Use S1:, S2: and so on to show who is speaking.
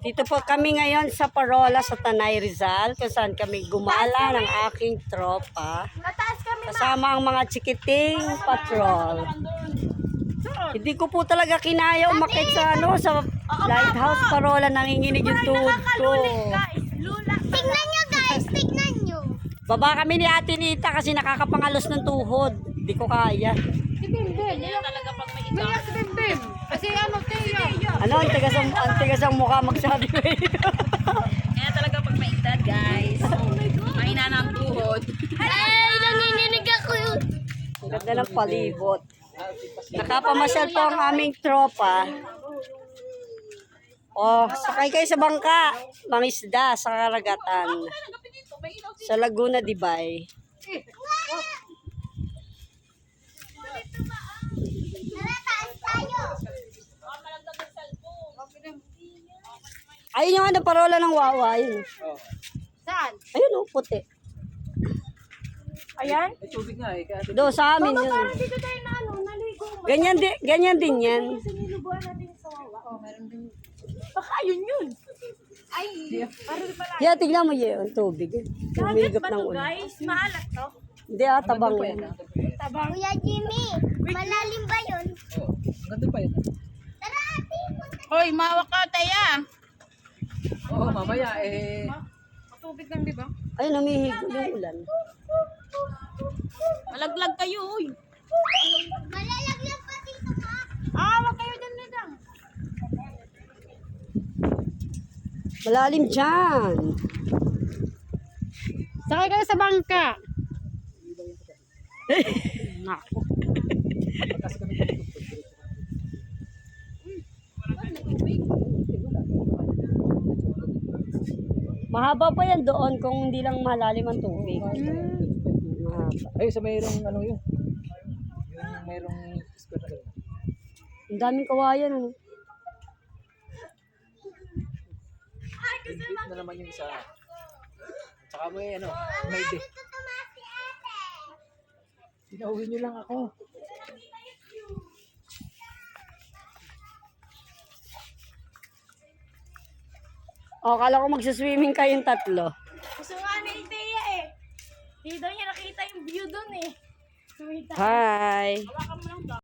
S1: Dito po kami ngayon sa Parola sa Tanay Rizal, kung saan kami gumala ng aking tropa. Kasama ang mga chikiting patrol. Hindi ko po talaga kinaya umakit sa sa Lighthouse Parola, nanginginig yung tuhod ko.
S2: Tingnan nyo guys, tingnan nyo.
S1: Baba kami ni Ate Nita kasi nakakapangalos ng tuhod. Hindi ko kaya.
S3: Si Bimbim. Yan talaga pag may ikaw. Si Bimbim. Kasi ano, Teya.
S1: Ano, ang tigas ang mukha magsabi.
S3: Kaya talaga pag may edad, guys. Mahina na ang tuhod.
S2: Ay, nanginginig ako yun.
S1: Ang ganda ng palibot. Nakapamasyal po ang aming tropa. Oh, sakay kayo sa bangka. Mangisda sa karagatan. Sa Laguna, Dibay.
S2: Tara, taas tayo.
S1: Ayun yung Parola ng Wawa. Ayun.
S3: Saan?
S1: Ayun oh, puti.
S3: Ayan?
S1: Do sa amin yun.
S3: Dito tayo na naligo.
S1: Ganyan din yan.
S3: Sinilubuan natin sa wawa. Oh, meron din. Baka yun. Ay, parang pala.
S1: Yeah, tignan mo yun, tubig. Humigop ng ulan.
S3: Guys, maalat to.
S1: Hindi tabang yan.
S3: Tabang.
S2: Kuya Jimmy, malalim ba yun?
S4: Ganda pa yun.
S2: Tara, ate.
S3: Hoy, mawak ka, Teya.
S4: Oo, mamaya
S3: Matubig lang, di ba?
S1: Ayun, humihigo yung ulan.
S3: Malaglag kayo, uy.
S2: Malalaglag pa dito ka.
S3: Wag kayo dyan na lang.
S1: Malalim dyan.
S3: Sakay kayo sa bangka. Nako.
S1: Mahaba pa yan doon kung hindi lang malalim ang tubig. Mahaba.
S4: ay sa mayroong ano yun. Yung mayroong square na gano'n.
S1: Ang daming kawayan. Ano?
S4: Na naman yung isa. Tsaka may ano, may day.
S2: Ito tumasi ate.
S4: Pinauwi nyo lang ako.
S1: O, kala ko magsaswimming kayong tatlo.
S3: Gusto nga ni Teya eh. Hindi daw niya nakita yung view dun eh.
S1: Hi!
S3: Hawakan mo lang.